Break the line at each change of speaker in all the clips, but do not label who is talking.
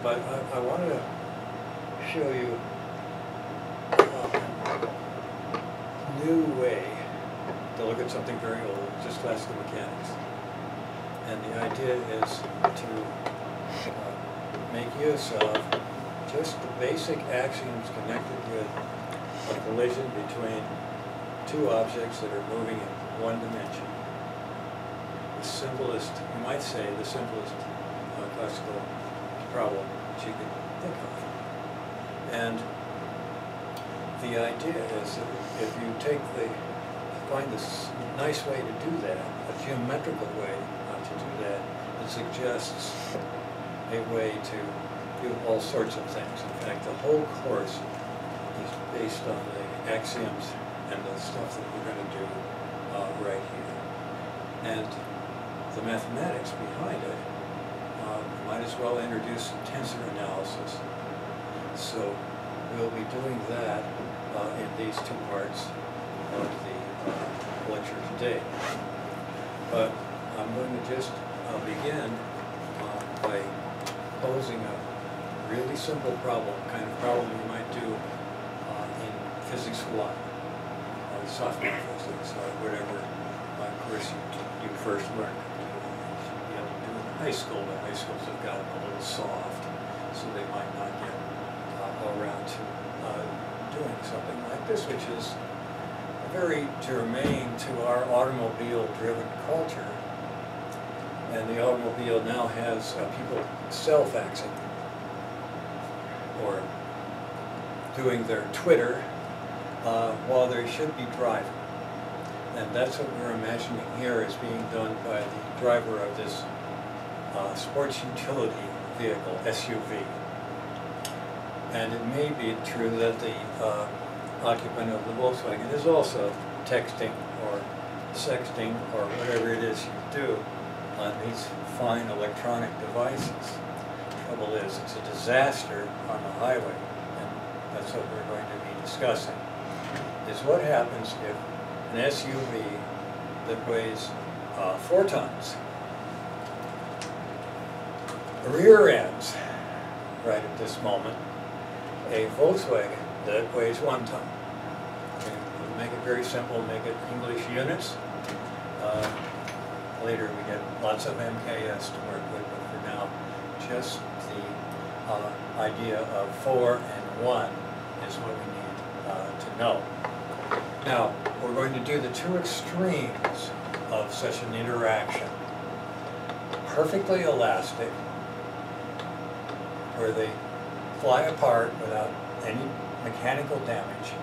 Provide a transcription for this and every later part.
But I wanted to show you a new way to look at something very old, just classical mechanics. And the idea is to make use of just the basic axioms connected with a collision between two objects that are moving in one dimension. The simplest, you might say, the simplest classical problem that you could think of. And the idea is that if you find this nice way to do that, a geometrical way to do that, it suggests a way to do all sorts of things. In fact, the whole course is based on the axioms and the stuff that we're going to do right here. And the mathematics behind it, might as well introduce tensor analysis. So we'll be doing that in these two parts of the lecture today. But I'm going to just begin by posing a really simple problem, kind of problem you might do in Physics 1, or software physics, or whatever course you first learned. You have to do in high school, but high schools have gotten a little soft, so they might not get around to doing something like this, which is very germane to our automobile-driven culture. And the automobile now has people self-axing, or doing their Twitter while they should be driving. And that's what we're imagining here is being done by the driver of this sports utility vehicle, SUV. And it may be true that the occupant of the Volkswagen is also texting or sexting or whatever it is you do on these fine electronic devices. The trouble is, it's a disaster on the highway, and that's what we're going to be discussing, is what happens if an SUV that weighs 4 tons rear ends, right at this moment, a Volkswagen that weighs 1 ton. Okay, we'll make it very simple, make it English units. Later we get lots of MKS to work with, but for now, just the idea of 4 and 1 is what we need to know. Now, we're going to do the two extremes of such an interaction. Perfectly elastic, where they fly apart without any mechanical damage.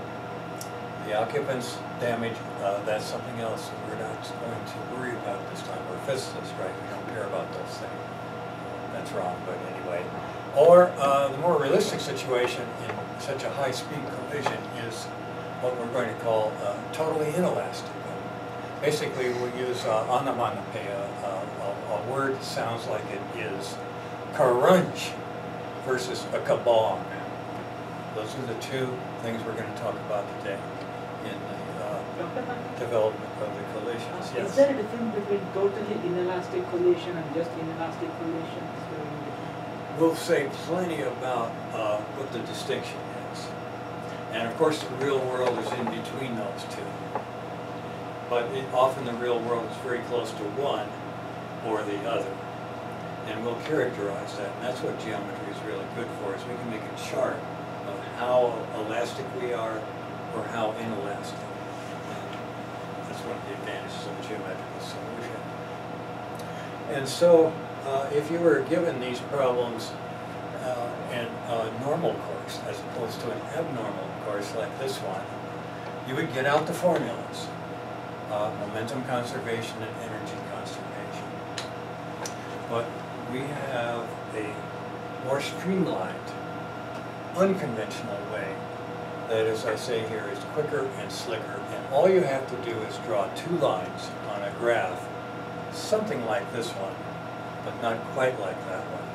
The occupant's damage, that's something else we're not going to worry about this time. We're physicists, right? We don't care about those things. That's wrong, but anyway. Or the more realistic situation in such a high-speed collision is what we're going to call totally inelastic. Basically, we'll use onomatopoeia, a word that sounds like it is crunch versus a kabong. Those are the two things we're going to talk about today in the development of the collisions. Yes.
Is there a difference between totally inelastic collision and just inelastic collision?
We'll say plenty about what the distinction is. And of course the real world is in between those two. But often the real world is very close to one or the other. And we'll characterize that. And that's what geometry is really good for, is we can make a chart of how elastic we are or how inelastic. And that's one of the advantages of a geometrical solution. And so if you were given these problems in a normal course as opposed to an abnormal course like this one, you would get out the formulas. Momentum conservation and energy conservation. But we have a more streamlined, unconventional way that, as I say here, is quicker and slicker. And all you have to do is draw 2 lines on a graph, something like this one, but not quite like that one.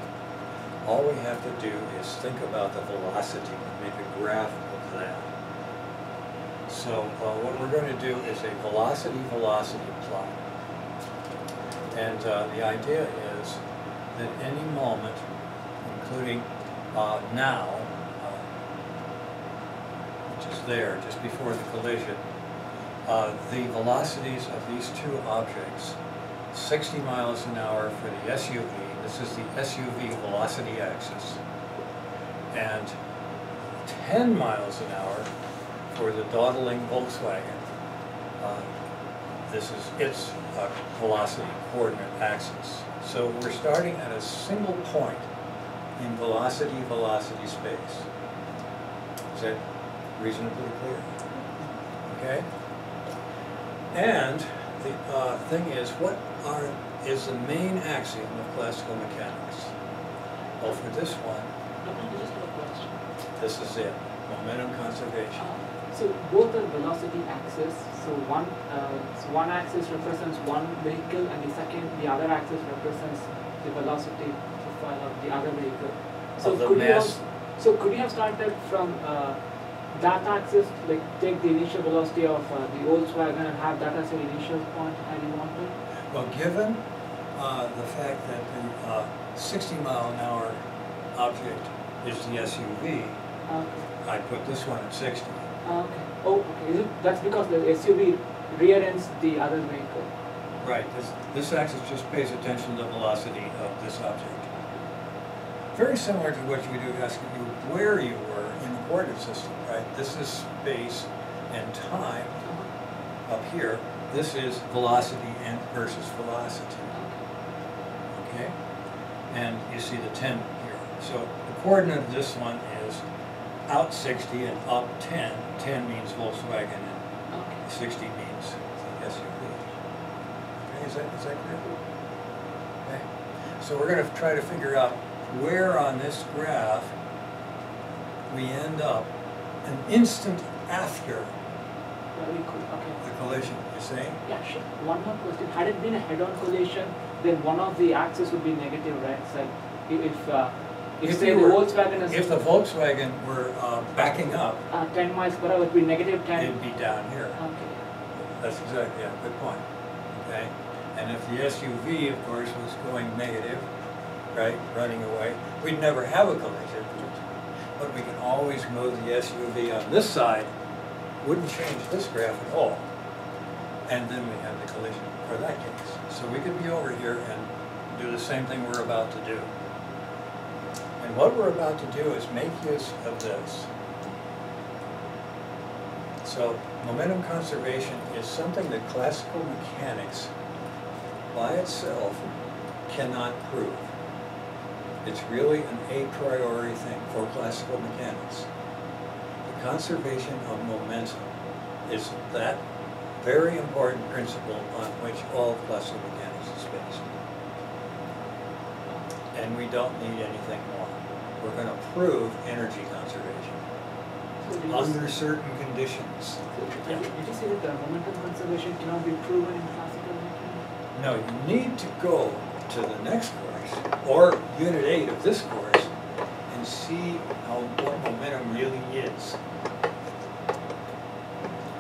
All we have to do is think about the velocity and make a graph of that. So what we're going to do is a velocity-velocity plot. And the idea is that any moment, including now, which is there just before the collision, the velocities of these two objects, 60 miles an hour for the SUV, this is the SUV velocity axis, and 10 miles an hour for the dawdling Volkswagen. This is its velocity coordinate axis. So we're starting at a single point in velocity space. Is that reasonably clear? Okay? And the thing is, what is the main axiom of classical mechanics? Well, for this one,
I just have a question.
this is it, momentum conservation.
So both are velocity axis. So one axis represents one vehicle, and the other axis represents the velocity profile of the other vehicle. So could you have started from that axis, like take the initial velocity of the Volkswagen and have that as your initial point had you wanted?
Well, given the fact that the 60-mile-an-hour object is the SUV, I put this one at 60.
Okay. Oh, okay. That's because the SUV rear ends the other vehicle.
Right. This axis just pays attention to the velocity of this object. Very similar to what you do asking you where you were in the coordinate system, right? This is space and time up here. This is velocity and versus velocity. Okay? And you see the 10 here. So the coordinate of this one is out 60 and up 10. 10 means Volkswagen and 60 means the SUV. Okay, is that clear? Okay. So we're going to try to figure out where on this graph we end up an instant after
Very cool. Okay.
the collision, you're saying?
Yeah, sure. One more question. Had it been a head-on collision, then one of the axes would be negative, right? So if say the Volkswagen is...
If the Volkswagen were backing up,
10 miles per hour, it would be negative 10.
it'd be down here.
Okay.
That's exactly, yeah, good point. Okay? And if the SUV, of course, was going negative, right, running away, we'd never have a collision. But we can always move the SUV on this side, wouldn't change this graph at all. And then we have the collision for that case. So we could be over here and do the same thing we're about to do. And what we're about to do is make use of this. So momentum conservation is something that classical mechanics by itself cannot prove. It's really an a priori thing for classical mechanics. The conservation of momentum is that very important principle on which all of classical mechanics is based. And we don't need anything more. We're going to prove energy conservation under certain conditions.
Did you say that the momentum conservation cannot be proven in classical mechanics?
No, you need to go to the next course, or Unit 8 of this course, and see what momentum really is.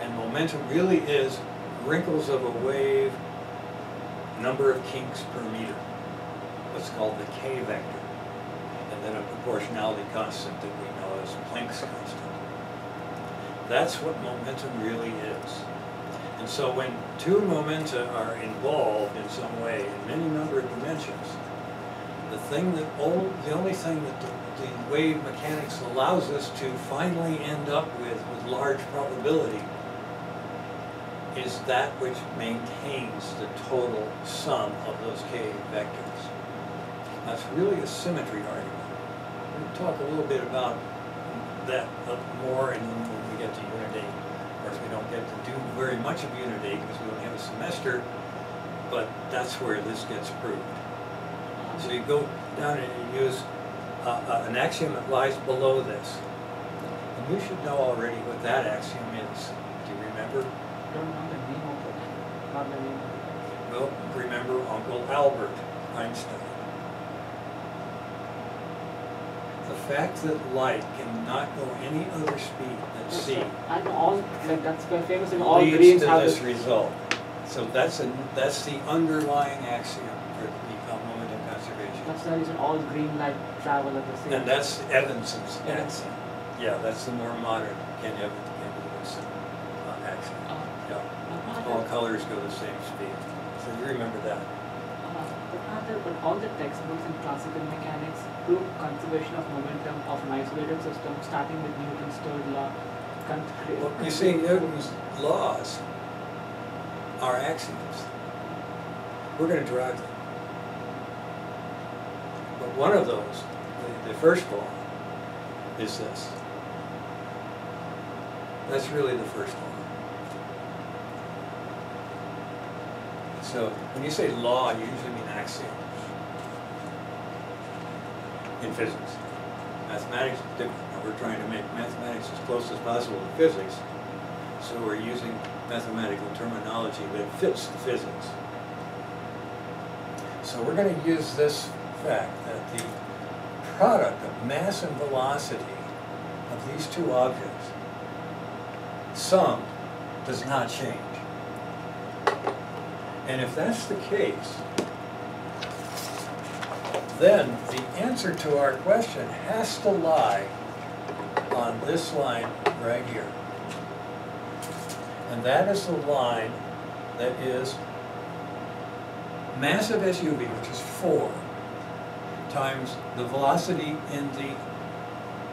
And momentum really is wrinkles of a wave, number of kinks per meter. What's called the K vector, and then a proportionality constant that we know as Planck's constant. That's what momentum really is. And so when two momenta are involved in some way in any number of dimensions, the only thing that the wave mechanics allows us to finally end up with large probability is that which maintains the total sum of those K vectors. That's really a symmetry argument. We'll talk a little bit about that more and then when we get to Unit 8. Of course, we don't get to do very much of Unit 8 because we only have a semester, but that's where this gets proved. So you go down and you use an axiom that lies below this. And you should know already what that axiom is. Do you remember?
I don't know the name of it. Not the name of it.
Well, remember Uncle Albert Einstein. The fact that light cannot go any other speed than c
I know all, like that's very famous in all
leads
dreams
to
have
this
this.
result. So that's the underlying axiom for the momentum conservation.
That's the reason all green light travel at the same time.
And that's Evanson's
Yeah.
accent. Yeah, that's the more modern Ken Evanson accent. Yeah. All colors go the same speed. So you remember that.
But all the textbooks in classical mechanics prove conservation of momentum of an isolated system, starting with Newton's third law.
Well, you see, Newton's laws are axioms. We're going to derive them. But one of those, the first law, is this. That's really the first law. So when you say law, you usually mean axiom. In physics. Mathematics is different. We're trying to make mathematics as close as possible to physics, so we're using mathematical terminology that fits the physics. So we're going to use this fact that the product of mass and velocity of these two objects, sum, does not change. And if that's the case, then the answer to our question has to lie on this line right here. And that is the line that is mass of SUV, which is 4, times the velocity in the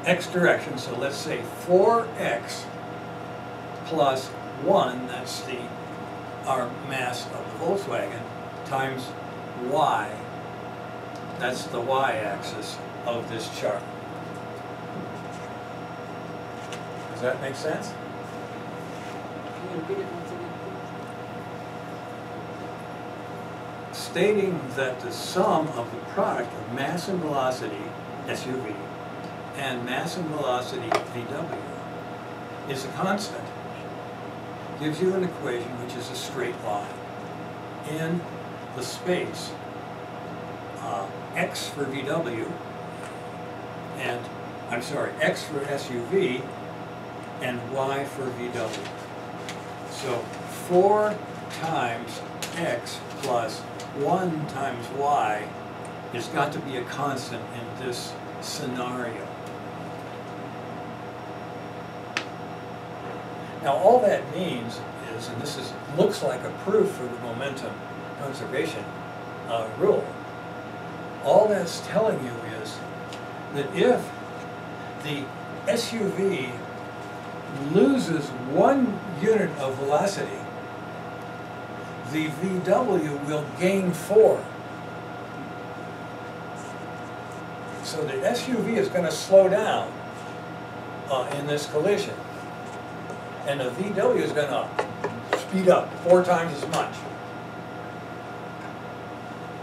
x direction. So let's say 4x plus 1, that's our mass of the Volkswagen, times y. That's the y-axis of this chart. Does that make sense?
Can you repeat it once again, please?
Stating that the sum of the product of mass and velocity, SUV, and mass and velocity, VW, is a constant, gives you an equation which is a straight line in the space x for VW, and, I'm sorry, x for SUV, and y for VW. So 4 times x plus 1 times y has got to be a constant in this scenario. Now all that means is, and this looks like a proof for the momentum conservation rule, all that's telling you is that if the SUV loses 1 unit of velocity, the VW will gain 4. So the SUV is going to slow down in this collision, and the VW is going to speed up 4 times as much,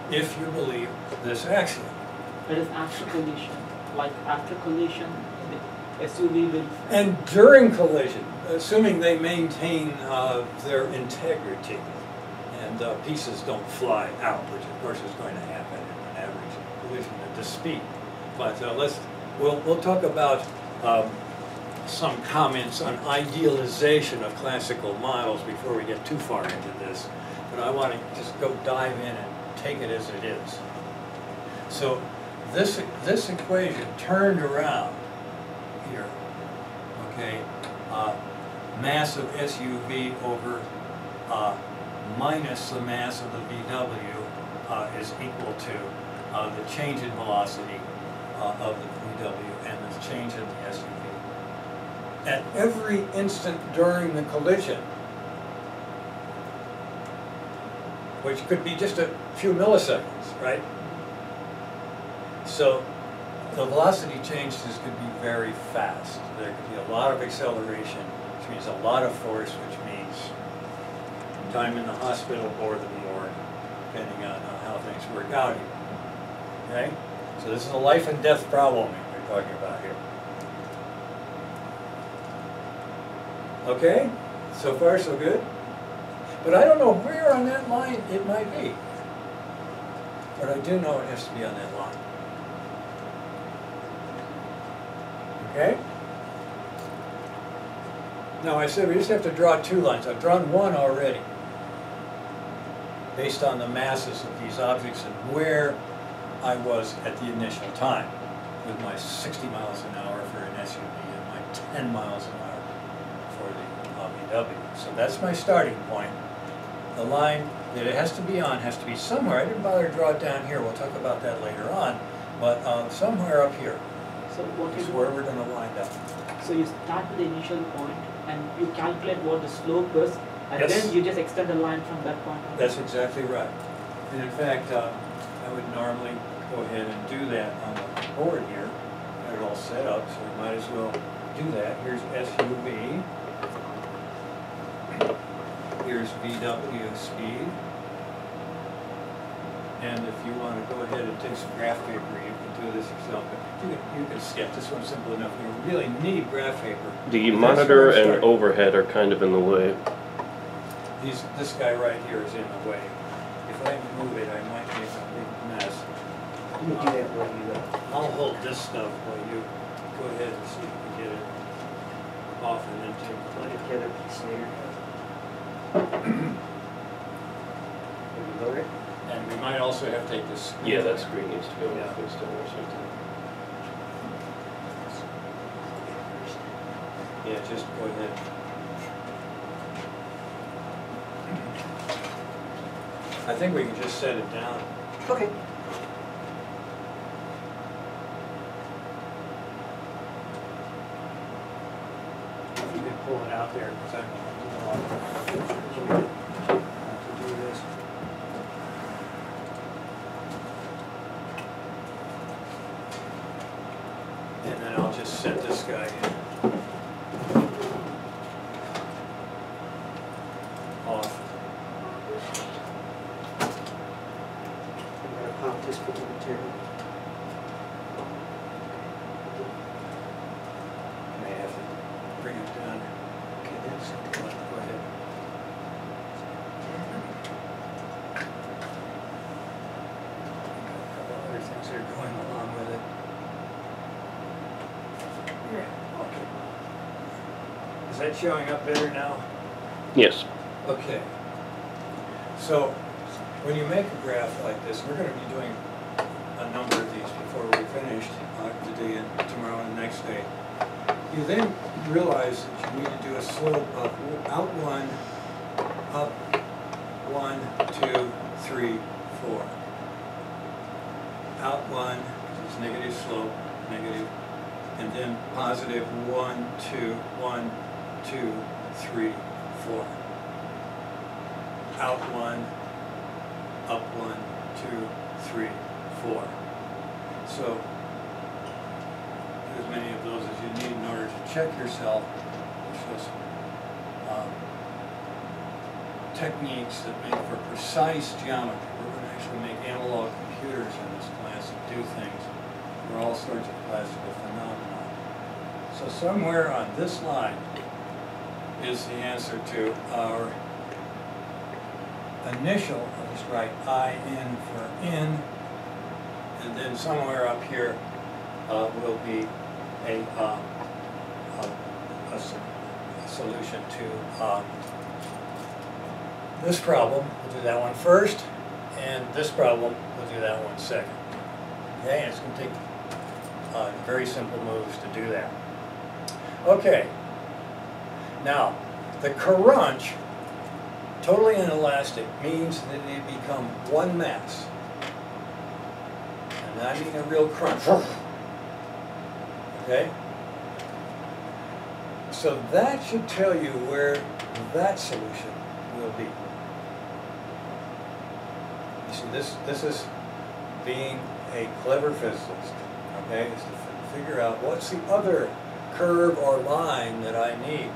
if you believe this axiom.
It is after collision. Like after collision, the SUV will...
And during collision, assuming they maintain their integrity and pieces don't fly out, which of course is going to happen in an average collision at this speed. But we'll talk about some comments on idealization of classical models before we get too far into this. But I want to just go dive in and take it as it is. So this equation turned around here, okay, mass of SUV over minus the mass of the VW is equal to the change in velocity of the VW and the change in the SUV. At every instant during the collision, which could be just a few milliseconds, right? So the velocity changes could be very fast. There could be a lot of acceleration, which means a lot of force, which means time in the hospital or the morgue, depending on how things work out here. Okay? So this is a life and death problem we're talking about here. Okay? So far, so good? But I don't know where on that line it might be. But I do know it has to be on that line. Okay? Now I said we just have to draw 2 lines. I've drawn one already, based on the masses of these objects and where I was at the initial time with my 60 miles an hour for an SUV and my 10 miles an hour for the VW. So that's my starting point. The line that it has to be on has to be somewhere. I didn't bother to draw it down here. We'll talk about that later on. But somewhere up here
So what
is
you
where we're going to wind up.
So you start with the initial point and you calculate what the slope is, and
Yes.
then you just extend the line from that point on.
That's exactly right. And in fact, I would normally go ahead and do that on the board here. Got it all set up, so we might as well do that. Here's SUV. Here's VW speed. And if you want to go ahead and take some graph paper, you can do this yourself. But you can sketch. This one's simple enough. You really need graph paper.
The
But that's
monitor
where I'm
and
starting.
overhead are kind of in the way.
This guy right here is in the way. If I move it, I might make a big mess.
You can do that while you
I'll hold this stuff while you go ahead and see if you can get it off and then take
put it together piece later. Will you load it?
And we might also have to take this.
Yeah, that screen needs to go
Yeah.
face down or something.
Yeah, just go ahead. I think we can just set it down.
Okay.
If you could pull it out there, because I don't know how to do this. And then I'll just set this guy in. Off.
I'm gonna pop this with the material.
May have to bring it down. Okay, that's go ahead. A couple other things that are going along with it. Yeah, okay. Is that showing up better now?
Yes.
Okay. So, when you make a graph like this, we're going to be doing a number of these before we're finished today and tomorrow and the next day. You then realize that you need to do a slope of out one, up 1, 2, 3, 4. Out one, it's negative slope, negative, and then positive 1, 2, 1, 2, 3, 4. Out one, up 1, 2, 3, 4. So, as many of those as you need in order to check yourself. There's some techniques that make for precise geometry. We're going to actually make analog computers in this class that do things for all sorts of classical phenomena. So somewhere on this line is the answer to our initial, I'll just write IN for in, and then somewhere up here will be a solution to this problem. We'll do that one first, and this problem, we'll do that one second. Okay, and it's going to take very simple moves to do that. Okay, now the crunch, totally inelastic, means that they become one mass. And I mean a real crunch. Okay? So that should tell you where that solution will be. You see, this is being a clever physicist, okay, is to figure out what's the other curve or line that I need.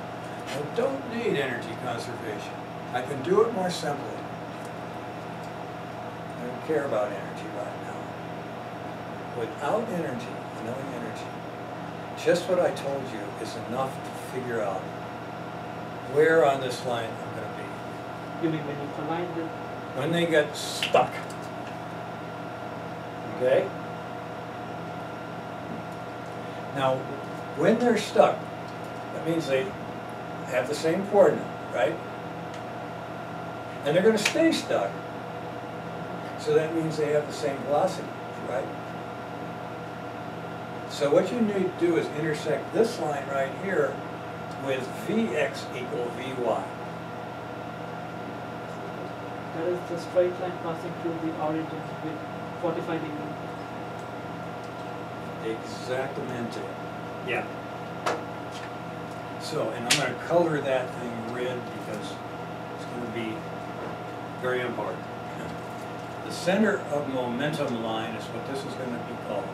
I don't need energy conservation. I can do it more simply. I don't care about energy right now. Without energy, knowing energy, just what I told you is enough to figure out where on this line I'm going to be.
You mean when you collide the...
When they get stuck. Okay? Now, when they're stuck, that means they have the same coordinate, right? And they're going to stay stuck. So that means they have the same velocity. right? So what you need to do is intersect this line right here with Vx equal Vy.
That is the straight line passing through the origin with 45 degrees.
Exactamente. Yeah. So, and I'm going to color that thing red because it's going to be very important. The center of momentum line is what this is going to be called.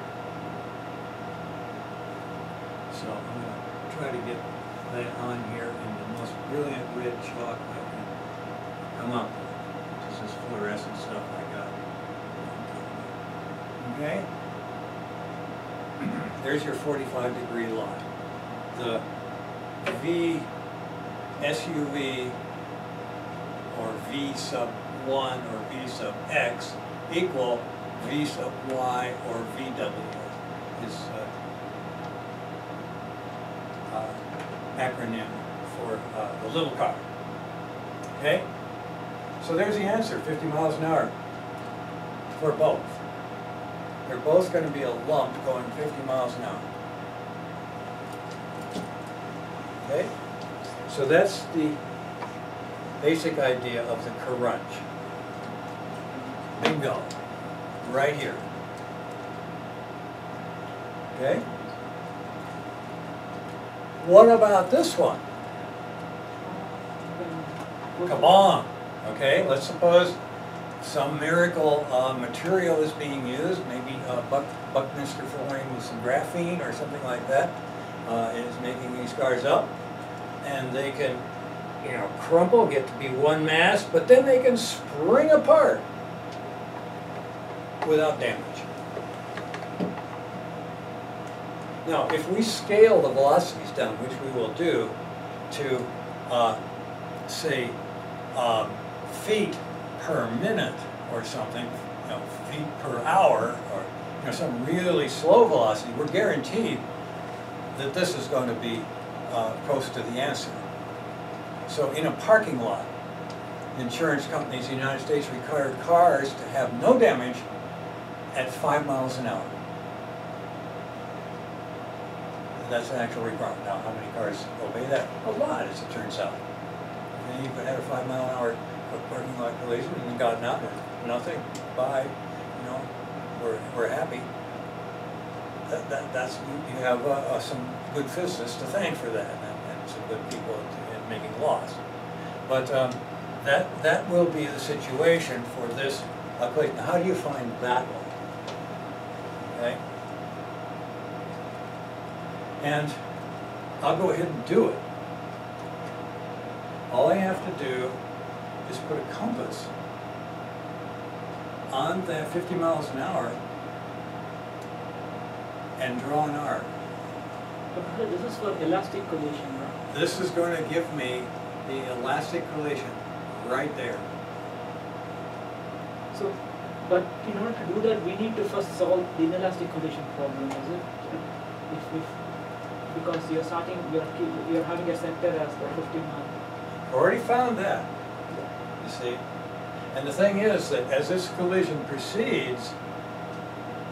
So I'm going to try to get that on here in the most brilliant red chalk I can come up with, which is this fluorescent stuff I got. Okay? There's your 45-degree line. The V SUV or V sub 1 or V sub X equal V sub Y or VW is acronym for the little car. Okay? So there's the answer, 50 miles an hour for both. They're both going to be a lump going 50 miles an hour. Okay? So that's the basic idea of the crunch. Bingo. Right here. Okay? What about this one? Come on. Okay, let's suppose some miracle material is being used, maybe Buckminster fullerene with some graphene or something like that is making these cars up, and they can, you know, crumple, get to be one mass, but then they can spring apart without damage. Now, if we scale the velocities down, which we will do, to say feet per minute or something, you know, feet per hour, or you know, some really slow velocity, we're guaranteed that this is going to be close to the answer. So in a parking lot, insurance companies in the United States require cars to have no damage at 5 miles an hour. That's an actual requirement. Now, how many cars obey that? A lot, as it turns out. And you could have a 5 mile an hour parking lot collision and gotten out and nothing. Bye. You know, we're happy. That's you have some good physicists to thank for that, and some good people in making laws. But that will be the situation for this equation. Now, how do you find that one? Okay. And I'll go ahead and do it. All I have to do is put a compass on that 50 miles an hour and draw an arc.
But this is for elastic collision, right?
This is going to give me the elastic collision right there.
So, but in order to do that, we need to first solve the inelastic collision problem, is it? Because you're starting, you're having a center as the 50 miles.
Already found that, you see. And the thing is that as this collision proceeds,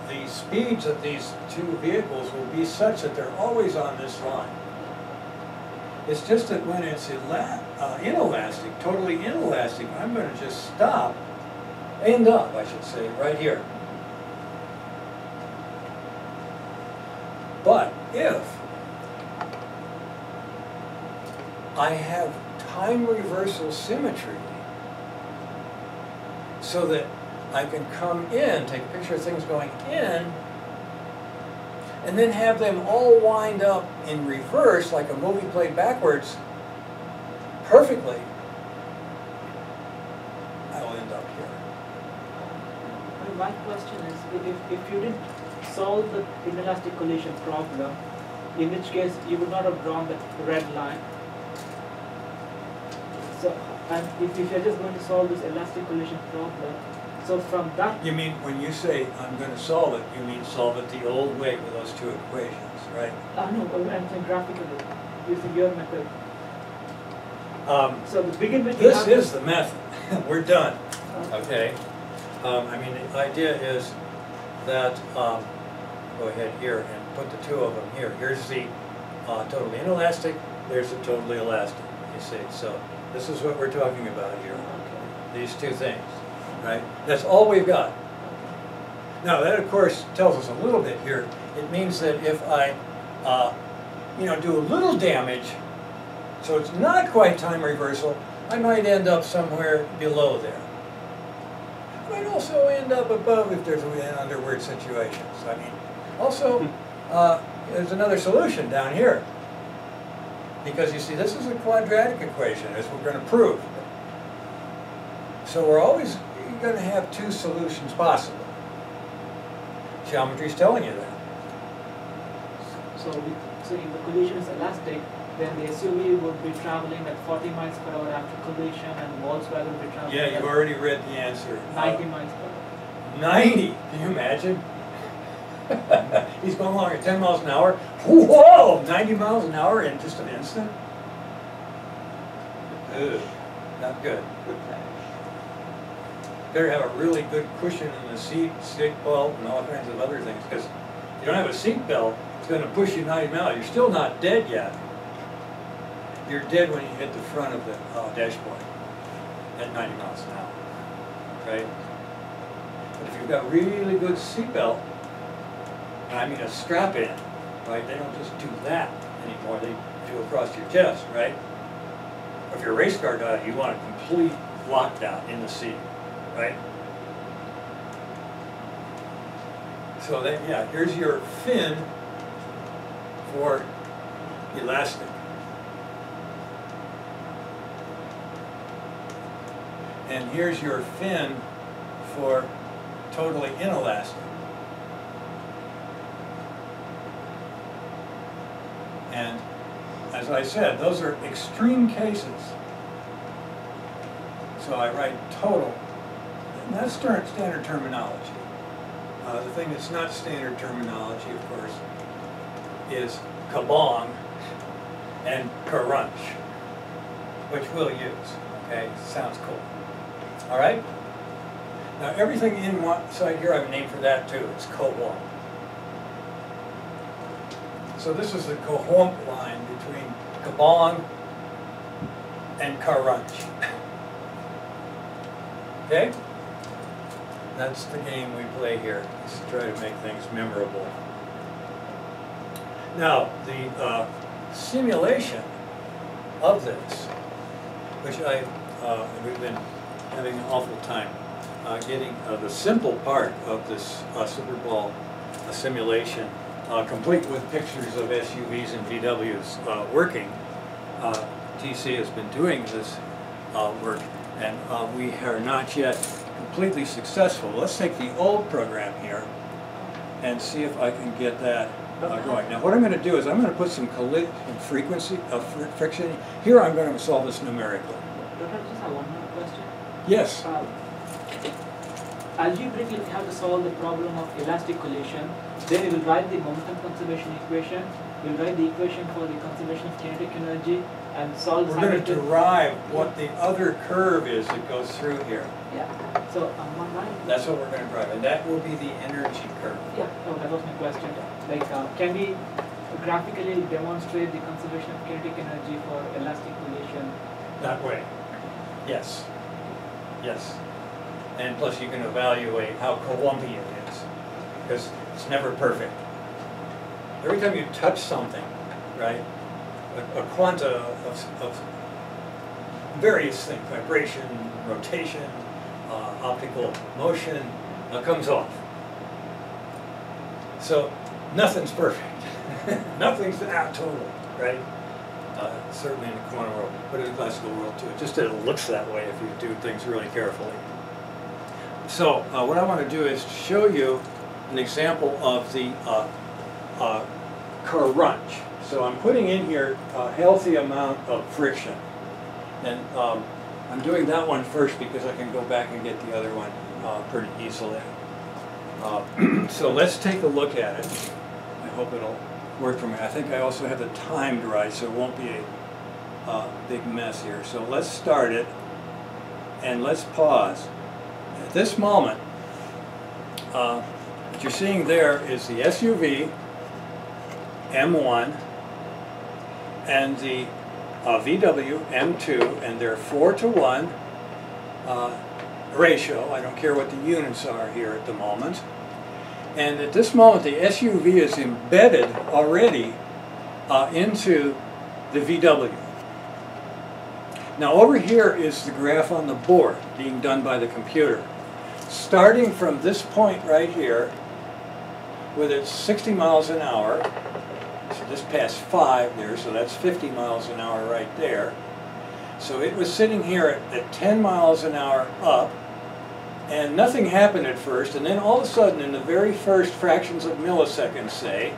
the speeds of these two vehicles will be such that they're always on this line. It's just that when it's inelastic, totally inelastic, I'm going to just end up, I should say, right here. But if I have time reversal symmetry, so that I can come in, take a picture of things going in, and then have them all wind up in reverse, like a movie played backwards, perfectly, I'll end up here.
My question is, if you didn't solve the inelastic collision problem, in which case you would not have drawn the red line. So, and if you're just going to solve this elastic collision problem, so from that...
You mean, when you say, I'm going to solve it, you mean solve it the old way with those two equations, right?
No, I'm saying graphically, using your method. So to begin with...
This is the method. We're done. Okay? I mean, the idea is that, go ahead here and put the two of them here. Here's the totally inelastic, there's the totally elastic, you see. So this is what we're talking about here, these two things, right? That's all we've got. Now that of course tells us a little bit here. It means that if I do a little damage, so it's not quite time reversal, I might end up somewhere below there. I might also end up above if there's an underward situation. So, I mean, also, there's another solution down here. Because you see, this is a quadratic equation, as we're going to prove. So we're always going to have two solutions possible. Geometry's telling you that.
So if the collision is elastic, then the SUV would be traveling at 40 miles per hour after collision, and Volkswagen would be traveling
Yeah, you've already read the answer.
90 miles per hour.
90? Can you imagine? He's going along at 10 miles an hour. Whoa! 90 miles an hour in just an instant? Ugh, not good. Better have a really good cushion in the seat belt, and all kinds of other things, because if you don't have a seat belt, it's going to push you 90 miles. You're still not dead yet. You're dead when you hit the front of the dashboard at 90 miles an hour, right? But if you've got really good seat belt, and I mean a strap in, right? They don't just do that anymore. They do across your chest, right? If you're a race car guy, you want a complete lockdown in the seat, right? So that, yeah, here's your fin for elastic. And here's your fin for totally inelastic. And as I said, those are extreme cases. So I write total. And that's standard terminology. The thing that's not standard terminology, of course, is kabong and crunch, which we'll use. Okay, sounds cool. All right? Now everything in one side here, I have a name for that too. It's co-womp. So this is the co-womp line between kabong and crunch. Okay? That's the game we play here. Let's try to make things memorable. Now, the simulation of this, which we've been having an awful time getting the simple part of this Super Bowl simulation complete with pictures of SUVs and VWs working. TC has been doing this work, and we are not yet completely successful. Let's take the old program here and see if I can get that going. Now what I'm going to do is I'm going to put some frequency of friction. Here I'm going to solve this numerically.
Doctor, I just have one more question.
Yes.
Algebraically, we have to solve the problem of elastic collision. Then we will write the momentum conservation equation. We will write the equation for the conservation of kinetic energy and solve.
We're going to derive what the other curve is that goes through here.
Yeah. So
that's what we're going to drive, and that will be the energy curve.
Yeah. Oh, that was my question. Like, can we graphically demonstrate the conservation of kinetic energy for elastic collision?
That way. Yes. Yes. And plus you can evaluate how co-wumpy it is, because it's never perfect. Every time you touch something, right, a quanta of various things, vibration, rotation, optical motion, comes off. So nothing's perfect. Nothing's total, right? Certainly in the quantum world, but in the classical world too. Just that it looks that way if you do things really carefully. So what I want to do is show you an example of the crunch. So I'm putting in here a healthy amount of friction. And I'm doing that one first because I can go back and get the other one pretty easily. So let's take a look at it. I hope it'll work for me. I think I also have the timed right, so it won't be a big mess here. So let's start it, and let's pause. At this moment, What you're seeing there is the SUV, M1, and the VW, M2, and they're 4-to-1 ratio. I don't care what the units are here at the moment. And at this moment, the SUV is embedded already into the VW. Now over here is the graph on the board being done by the computer. Starting from this point right here, with its 60 miles an hour, so this passed 5 there, so that's 50 miles an hour right there. So it was sitting here at 10 miles an hour up, and nothing happened at first, and then all of a sudden, in the very first fractions of milliseconds, say,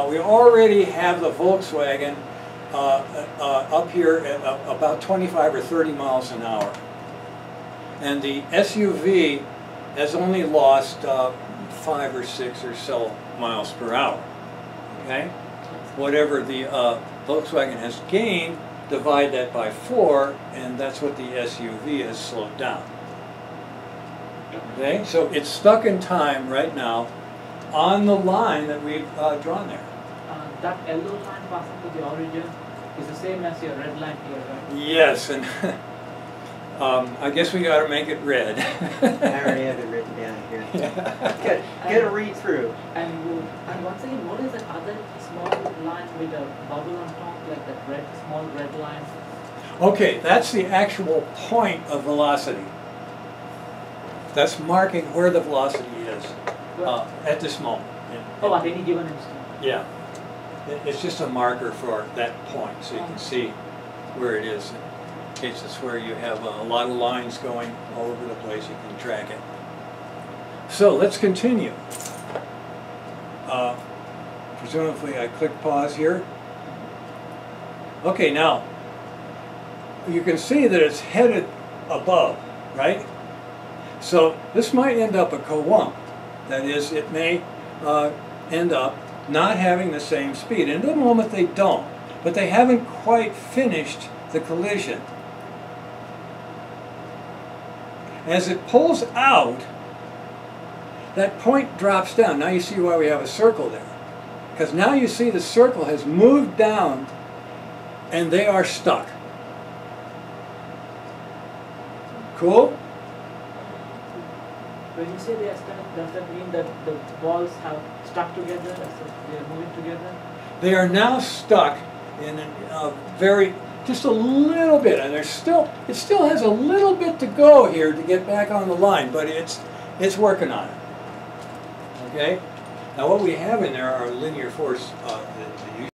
we already have the Volkswagen up here at about 25 or 30 miles an hour. And the SUV has only lost 5 or 6 or so miles per hour. Okay? Whatever the Volkswagen has gained, divide that by 4, and that's what the SUV has slowed down. Okay? So it's stuck in time right now on the line that we've drawn there.
That yellow line passing to the origin is the same as your red line here, right?
Yes, and I guess we got to make it red.
I already have it written down here. Get a read through.
And once again, what is that other small line with a bubble on top, like that small red line?
Okay, that's the actual point of velocity. That's marking where the velocity is at this moment.
Oh, at any given instant.
Yeah. It's just a marker for that point, so you can see where it is. In cases where you have a lot of lines going all over the place, you can track it. So let's continue. Presumably I click pause here. Okay, now you can see that it's headed above, right? So this might end up a coulomb. That is, it may end up not having the same speed. And at the moment they don't, but they haven't quite finished the collision. As it pulls out, that point drops down. Now you see why we have a circle there. Because now you see the circle has moved down and they are stuck. Cool?
When you say they are stuck, does that mean that the balls have stuck together, they are moving together?
They are now stuck in a just a little bit, and it still has a little bit to go here to get back on the line, but it's working on it. Okay? Now what we have in there are linear force,